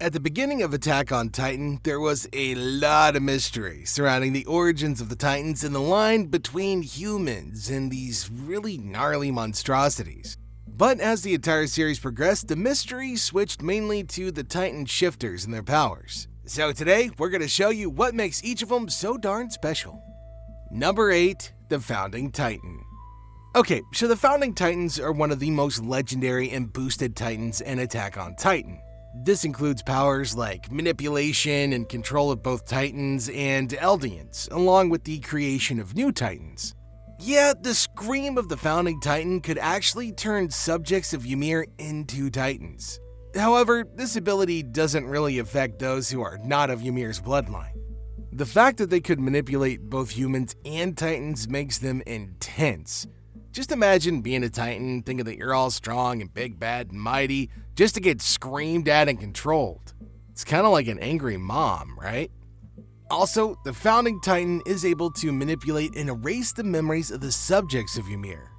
At the beginning of Attack on Titan, there was a lot of mystery surrounding the origins of the Titans and the line between humans and these really gnarly monstrosities. But as the entire series progressed, the mystery switched mainly to the Titan shifters and their powers. So today, we're going to show you what makes each of them so darn special. Number 8. The Founding Titan. Okay, so the Founding Titans are one of the most legendary and boosted Titans in Attack on Titan. This includes powers like manipulation and control of both Titans and Eldians, along with the creation of new Titans. Yeah, the scream of the Founding Titan could actually turn subjects of Ymir into Titans. However, this ability doesn't really affect those who are not of Ymir's bloodline. The fact that they could manipulate both humans and Titans makes them intense. Just imagine being a Titan, thinking that you're all strong and big, bad, and mighty, just to get screamed at and controlled. It's kind of like an angry mom, right? Also, the Founding Titan is able to manipulate and erase the memories of the subjects of Ymir.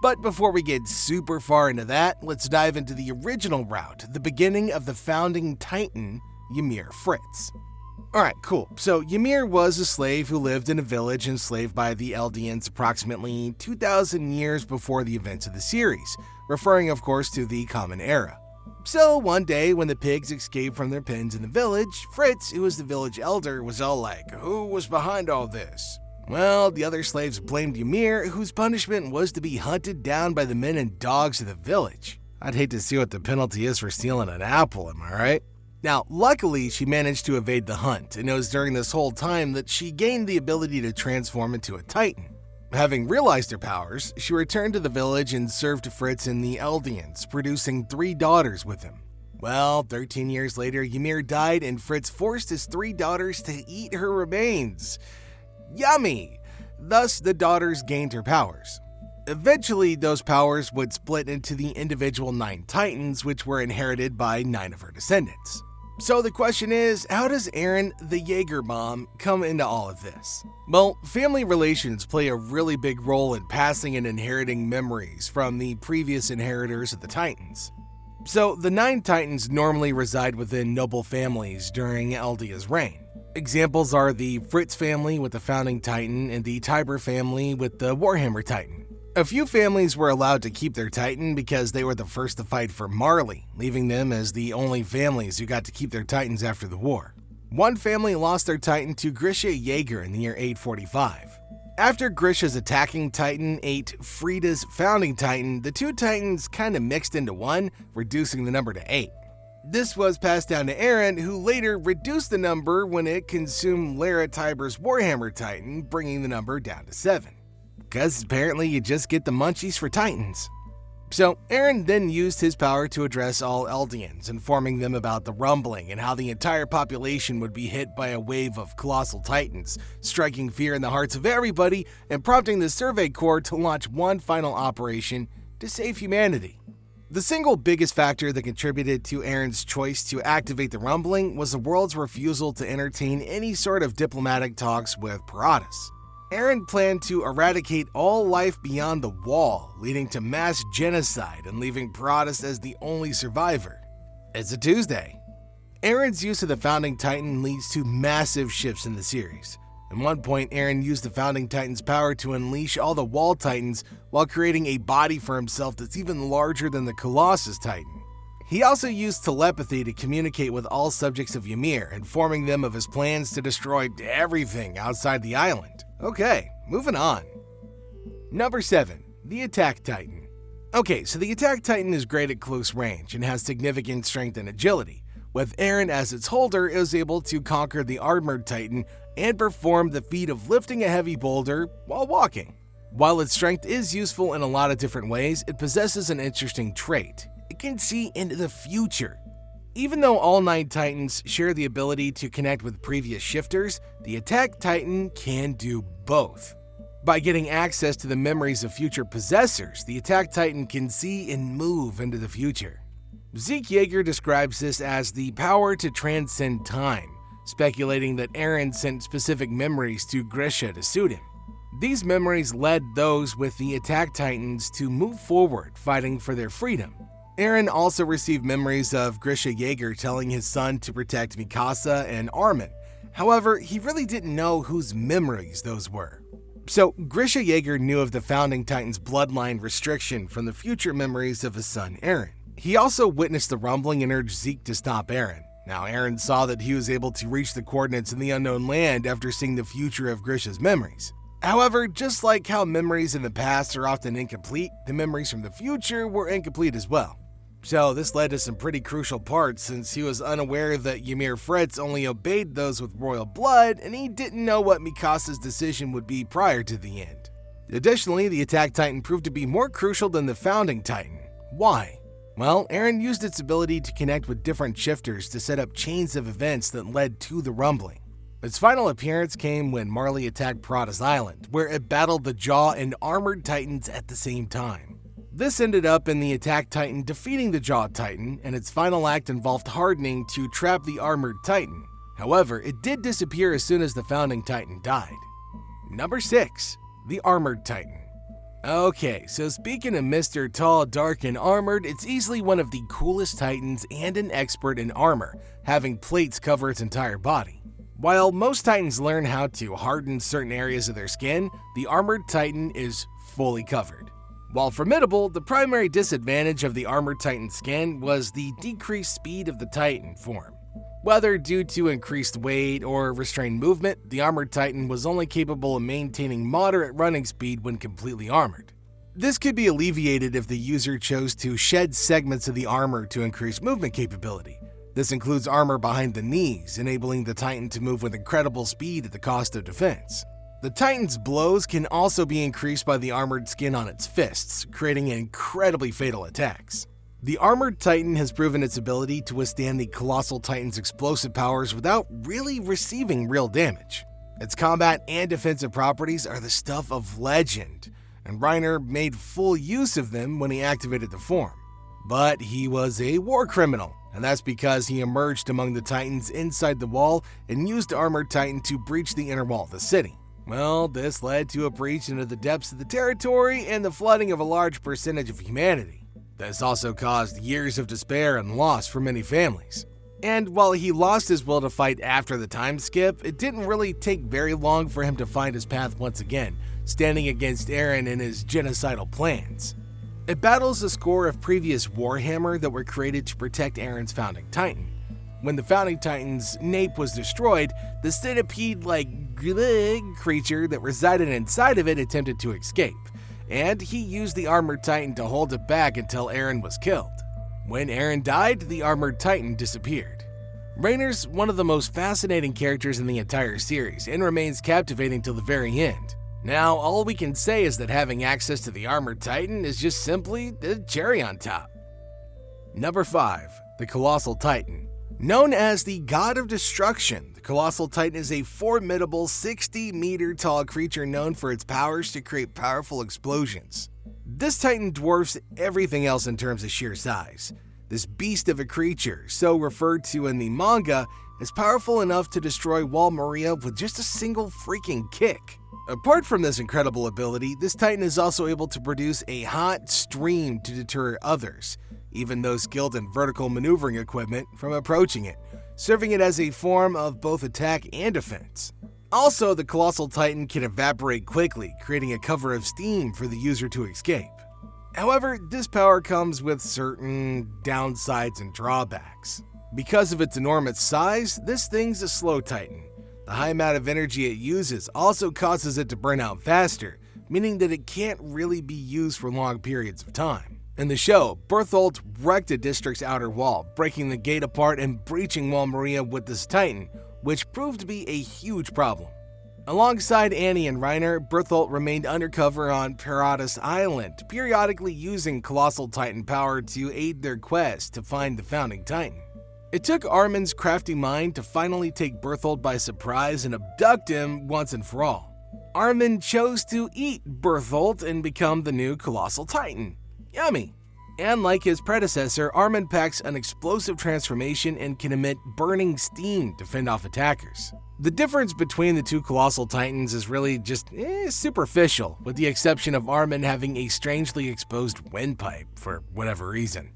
But before we get super far into that, let's dive into the original route, the beginning of the Founding Titan, Ymir Fritz. Alright, cool. So Ymir was a slave who lived in a village enslaved by the Eldians approximately 2,000 years before the events of the series, referring of course to the Common Era. So one day when the pigs escaped from their pens in the village, Fritz, who was the village elder, was all like, "Who was behind all this?" Well, the other slaves blamed Ymir, whose punishment was to be hunted down by the men and dogs of the village. I'd hate to see what the penalty is for stealing an apple, am I right? Now, luckily, she managed to evade the hunt, and it was during this whole time that she gained the ability to transform into a Titan. Having realized her powers, she returned to the village and served Fritz and the Eldians, producing 3 daughters with him. Well, 13 years later, Ymir died, and Fritz forced his 3 daughters to eat her remains. Yummy! Thus, the daughters gained her powers. Eventually, those powers would split into the individual 9 Titans, which were inherited by 9 of her descendants. So the question is, how does Eren, the Jaeger mom, come into all of this? Well, family relations play a really big role in passing and inheriting memories from the previous inheritors of the Titans. So the 9 Titans normally reside within noble families during Eldia's reign. Examples are the Fritz family with the Founding Titan and the Tiber family with the Warhammer Titan. A few families were allowed to keep their Titan because they were the first to fight for Marley, leaving them as the only families who got to keep their Titans after the war. One family lost their Titan to Grisha Jaeger in the year 845. After Grisha's attacking Titan ate Frida's Founding Titan, the 2 Titans kind of mixed into one, reducing the number to 8. This was passed down to Eren, who later reduced the number when it consumed Lara Tiber's Warhammer Titan, bringing the number down to 7. Because apparently you just get the munchies for Titans. So Eren then used his power to address all Eldians, informing them about the rumbling and how the entire population would be hit by a wave of colossal Titans, striking fear in the hearts of everybody and prompting the Survey Corps to launch one final operation to save humanity. The single biggest factor that contributed to Eren's choice to activate the rumbling was the world's refusal to entertain any sort of diplomatic talks with Paratus. Eren planned to eradicate all life beyond the wall, leading to mass genocide and leaving Paratus as the only survivor. It's a Tuesday. Eren's use of the Founding Titan leads to massive shifts in the series. At one point, Eren used the Founding Titan's power to unleash all the Wall Titans while creating a body for himself that's even larger than the Colossus Titan. He also used telepathy to communicate with all subjects of Ymir, informing them of his plans to destroy everything outside the island. Okay, moving on. Number 7. The Attack Titan. Okay, so the Attack Titan is great at close range and has significant strength and agility. With Eren as its holder, it was able to conquer the Armored Titan and perform the feat of lifting a heavy boulder while walking. While its strength is useful in a lot of different ways, it possesses an interesting trait. It can see into the future. Even though all 9 Titans share the ability to connect with previous shifters, the Attack Titan can do both. By getting access to the memories of future possessors, the Attack Titan can see and move into the future. Zeke Yeager describes this as the power to transcend time, speculating that Eren sent specific memories to Grisha to suit him. These memories led those with the Attack Titans to move forward, fighting for their freedom. Eren also received memories of Grisha Yeager telling his son to protect Mikasa and Armin. However, he really didn't know whose memories those were. So, Grisha Yeager knew of the Founding Titan's bloodline restriction from the future memories of his son Eren. He also witnessed the rumbling and urged Zeke to stop Eren. Now, Eren saw that he was able to reach the coordinates in the unknown land after seeing the future of Grisha's memories. However, just like how memories in the past are often incomplete, the memories from the future were incomplete as well. So this led to some pretty crucial parts since he was unaware that Ymir Fritz only obeyed those with royal blood and he didn't know what Mikasa's decision would be prior to the end. Additionally, the Attack Titan proved to be more crucial than the Founding Titan. Why? Well, Eren used its ability to connect with different shifters to set up chains of events that led to the rumbling. Its final appearance came when Marley attacked Paratus Island, where it battled the Jaw and Armored Titans at the same time. This ended up in the Attack Titan defeating the Jaw Titan, and its final act involved hardening to trap the Armored Titan. However, it did disappear as soon as the Founding Titan died. Number 6. The Armored Titan. Okay, so speaking of Mr. Tall, Dark, and Armored, it's easily one of the coolest Titans and an expert in armor, having plates cover its entire body. While most Titans learn how to harden certain areas of their skin, the Armored Titan is fully covered. While formidable, the primary disadvantage of the Armored Titan's skin was the decreased speed of the Titan form. Whether due to increased weight or restrained movement, the Armored Titan was only capable of maintaining moderate running speed when completely armored. This could be alleviated if the user chose to shed segments of the armor to increase movement capability. This includes armor behind the knees, enabling the Titan to move with incredible speed at the cost of defense. The Titan's blows can also be increased by the armored skin on its fists, creating incredibly fatal attacks. The Armored Titan has proven its ability to withstand the Colossal Titan's explosive powers without really receiving real damage. Its combat and defensive properties are the stuff of legend, and Reiner made full use of them when he activated the form. But he was a war criminal, and that's because he emerged among the Titans inside the wall and used the Armored Titan to breach the inner wall of the city. Well, this led to a breach into the depths of the territory and the flooding of a large percentage of humanity. This also caused years of despair and loss for many families. And while he lost his will to fight after the time skip, it didn't really take very long for him to find his path once again, standing against Eren and his genocidal plans. It battles a score of previous Warhammer that were created to protect Eren's Founding Titan. When the Founding Titan's nape was destroyed, the centipede-like creature that resided inside of it attempted to escape, and he used the Armored Titan to hold it back until Eren was killed. When Eren died, the Armored Titan disappeared. Reiner's one of the most fascinating characters in the entire series and remains captivating till the very end. Now, all we can say is that having access to the Armored Titan is just simply the cherry on top. Number 5. The Colossal Titan. Known as the God of Destruction, the Colossal Titan is a formidable 60-meter-tall creature known for its powers to create powerful explosions. This Titan dwarfs everything else in terms of sheer size. This beast of a creature, so referred to in the manga, is powerful enough to destroy Wall Maria with just a single freaking kick. Apart from this incredible ability, this Titan is also able to produce a hot stream to deter others, even those skilled in vertical maneuvering equipment, from approaching it, serving it as a form of both attack and defense. Also, the Colossal Titan can evaporate quickly, creating a cover of steam for the user to escape. However, this power comes with certain downsides and drawbacks. Because of its enormous size, this thing's a slow Titan. The high amount of energy it uses also causes it to burn out faster, meaning that it can't really be used for long periods of time. In the show, Bertholdt wrecked a district's outer wall, breaking the gate apart and breaching Wall Maria with this Titan, which proved to be a huge problem. Alongside Annie and Reiner, Bertholdt remained undercover on Paratus Island, periodically using Colossal Titan power to aid their quest to find the Founding Titan. It took Armin's crafty mind to finally take Bertholdt by surprise and abduct him once and for all. Armin chose to eat Bertholdt and become the new Colossal Titan. Yummy! And like his predecessor, Armin packs an explosive transformation and can emit burning steam to fend off attackers. The difference between the two Colossal Titans is really just superficial, with the exception of Armin having a strangely exposed windpipe for whatever reason.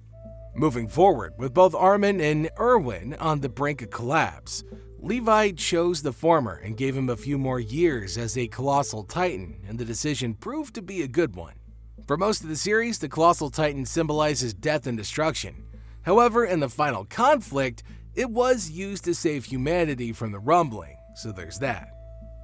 Moving forward, with both Armin and Erwin on the brink of collapse, Levi chose the former and gave him a few more years as a Colossal Titan, and the decision proved to be a good one. For most of the series, the Colossal Titan symbolizes death and destruction. However, in the final conflict, it was used to save humanity from the rumbling, so there's that.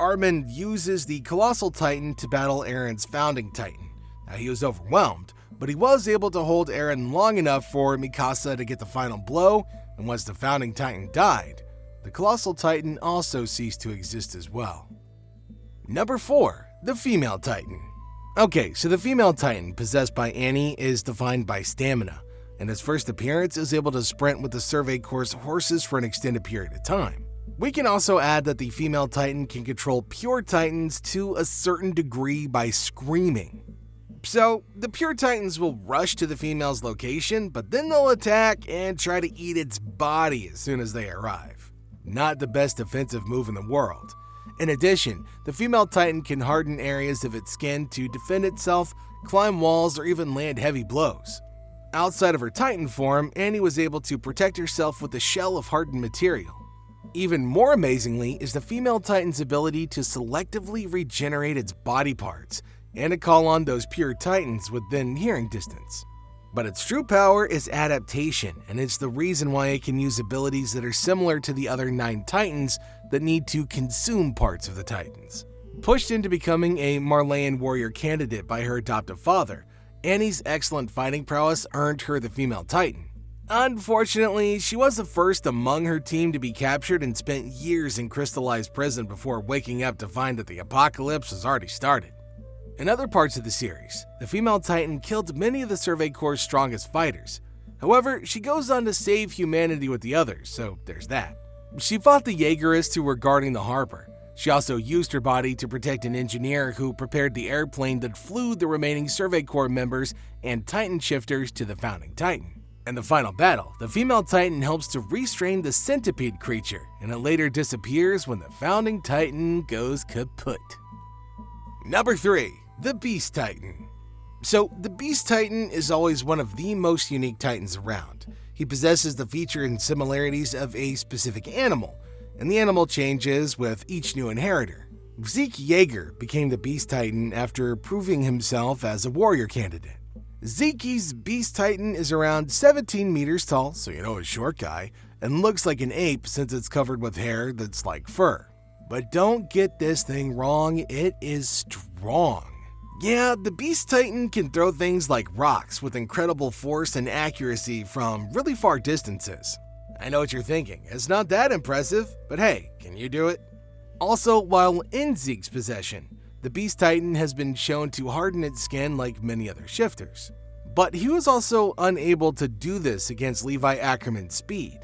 Armin uses the Colossal Titan to battle Eren's Founding Titan. Now, he was overwhelmed, but he was able to hold Eren long enough for Mikasa to get the final blow, and once the Founding Titan died, the Colossal Titan also ceased to exist as well. Number 4. The Female Titan. Okay, so the Female Titan possessed by Annie is defined by stamina, and its first appearance is able to sprint with the Survey Corps' horses for an extended period of time. We can also add that the Female Titan can control pure Titans to a certain degree by screaming. So, the pure Titans will rush to the female's location, but then they'll attack and try to eat its body as soon as they arrive. Not the best defensive move in the world. In addition, the female Titan can harden areas of its skin to defend itself, climb walls, or even land heavy blows. Outside of her Titan form, Annie was able to protect herself with a shell of hardened material. Even more amazingly is the female Titan's ability to selectively regenerate its body parts, and to call on those pure Titans within hearing distance. But its true power is adaptation, and it's the reason why it can use abilities that are similar to the other 9 Titans that need to consume parts of the Titans. Pushed into becoming a Marleyan warrior candidate by her adoptive father, Annie's excellent fighting prowess earned her the female Titan. Unfortunately, she was the first among her team to be captured and spent years in crystallized prison before waking up to find that the apocalypse has already started. In other parts of the series, the female Titan killed many of the Survey Corps' strongest fighters. However, she goes on to save humanity with the others, so there's that. She fought the Jaegerists who were guarding the harbor. She also used her body to protect an engineer who prepared the airplane that flew the remaining Survey Corps members and Titan shifters to the Founding Titan. In the final battle, the female Titan helps to restrain the centipede creature, and it later disappears when the Founding Titan goes kaput. Number 3. The Beast Titan. So, the Beast Titan is always one of the most unique Titans around. He possesses the feature and similarities of a specific animal, and the animal changes with each new inheritor. Zeke Yeager became the Beast Titan after proving himself as a warrior candidate. Zeke's Beast Titan is around 17 meters tall, so you know a short guy, and looks like an ape since it's covered with hair that's like fur. But don't get this thing wrong, it is strong. Yeah, the Beast Titan can throw things like rocks with incredible force and accuracy from really far distances. I know what you're thinking, it's not that impressive, but hey, can you do it? Also, while in Zeke's possession, the Beast Titan has been shown to harden its skin like many other shifters. But he was also unable to do this against Levi Ackerman's speed.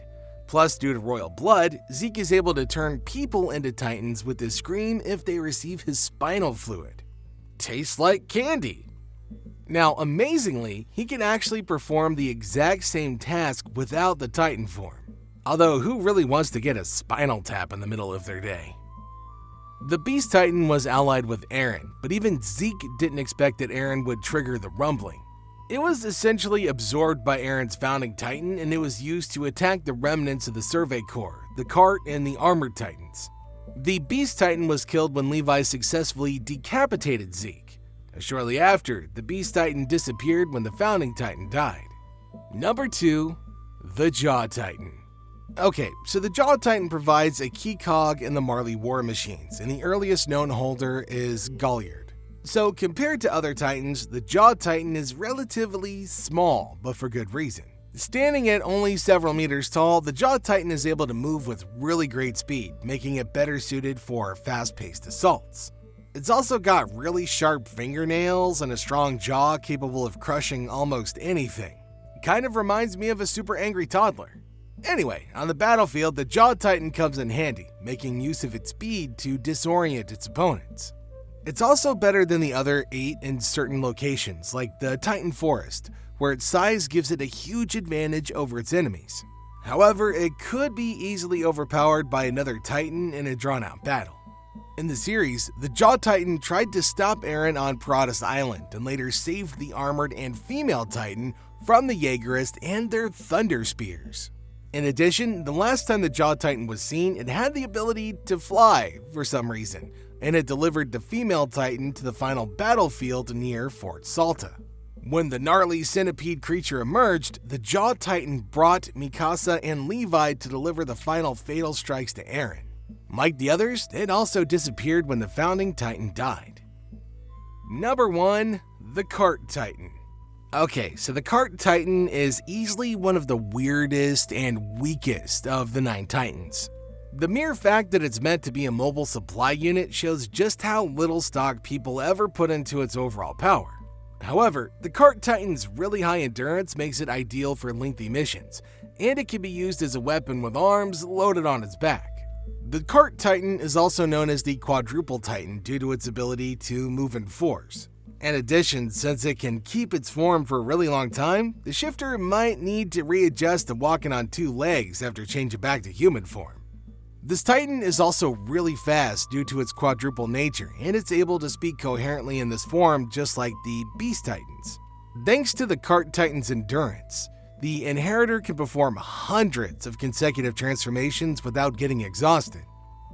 Plus, due to royal blood, Zeke is able to turn people into Titans with his scream if they receive his spinal fluid. Tastes like candy. Now, amazingly, he can actually perform the exact same task without the Titan form. Although, who really wants to get a spinal tap in the middle of their day? The Beast Titan was allied with Eren, but even Zeke didn't expect that Eren would trigger the rumbling. It was essentially absorbed by Eren's Founding Titan, and it was used to attack the remnants of the Survey Corps, the Cart, and the Armored Titans. The Beast Titan was killed when Levi successfully decapitated Zeke. Shortly after, the Beast Titan disappeared when the Founding Titan died. Number 2. The Jaw Titan. Okay, so the Jaw Titan provides a key cog in the Marley war machines, and the earliest known holder is Galliard. So compared to other Titans, the Jaw Titan is relatively small, but for good reason. Standing at only several meters tall, the Jaw Titan is able to move with really great speed, making it better suited for fast-paced assaults. It's also got really sharp fingernails and a strong jaw capable of crushing almost anything. It kind of reminds me of a super angry toddler. Anyway, on the battlefield, the Jaw Titan comes in handy, making use of its speed to disorient its opponents. It's also better than the other 8 in certain locations, like the Titan Forest, where its size gives it a huge advantage over its enemies. However, it could be easily overpowered by another Titan in a drawn-out battle. In the series, the Jaw Titan tried to stop Eren on Paratus Island and later saved the armored and female Titan from the Jaegerist and their Thunder Spears. In addition, the last time the Jaw Titan was seen, it had the ability to fly for some reason, and it delivered the female Titan to the final battlefield near Fort Salta. When the gnarly centipede creature emerged, the Jaw Titan brought Mikasa and Levi to deliver the final fatal strikes to Eren. Like the others, it also disappeared when the founding Titan died. Number 1. The Cart Titan. Okay, so the Cart Titan is easily one of the weirdest and weakest of the 9 Titans. The mere fact that it's meant to be a mobile supply unit shows just how little stock people ever put into its overall power. However, the Cart Titan's really high endurance makes it ideal for lengthy missions, and it can be used as a weapon with arms loaded on its back. The Cart Titan is also known as the Quadruple Titan due to its ability to move in fours. In addition, since it can keep its form for a really long time, the shifter might need to readjust to walking on 2 legs after changing back to human form. This Titan is also really fast due to its quadruple nature, and it's able to speak coherently in this form just like the Beast Titans. Thanks to the Cart Titan's endurance, the Inheritor can perform hundreds of consecutive transformations without getting exhausted.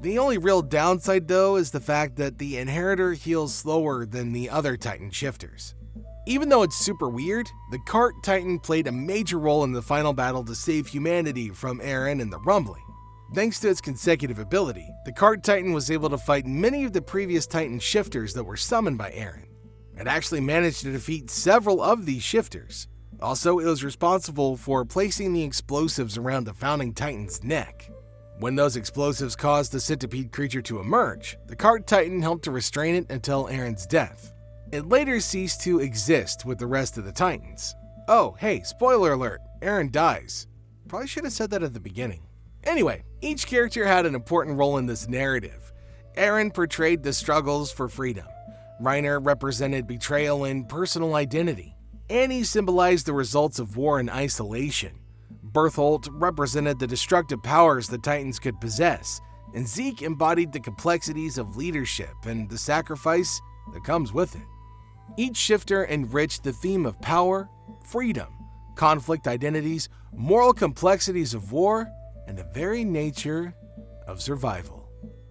The only real downside though is the fact that the Inheritor heals slower than the other Titan shifters. Even though it's super weird, the Cart Titan played a major role in the final battle to save humanity from Eren and the Rumbling. Thanks to its consecutive ability, the Cart Titan was able to fight many of the previous Titan shifters that were summoned by Eren. It actually managed to defeat several of these shifters. Also, it was responsible for placing the explosives around the founding Titan's neck. When those explosives caused the centipede creature to emerge, the Cart Titan helped to restrain it until Eren's death. It later ceased to exist with the rest of the Titans. Oh, hey, spoiler alert, Eren dies. Probably should have said that at the beginning. Anyway, each character had an important role in this narrative. Eren portrayed the struggles for freedom. Reiner represented betrayal and personal identity. Annie symbolized the results of war and isolation. Bertholdt represented the destructive powers the Titans could possess, and Zeke embodied the complexities of leadership and the sacrifice that comes with it. Each shifter enriched the theme of power, freedom, conflict identities, moral complexities of war, and the very nature of survival.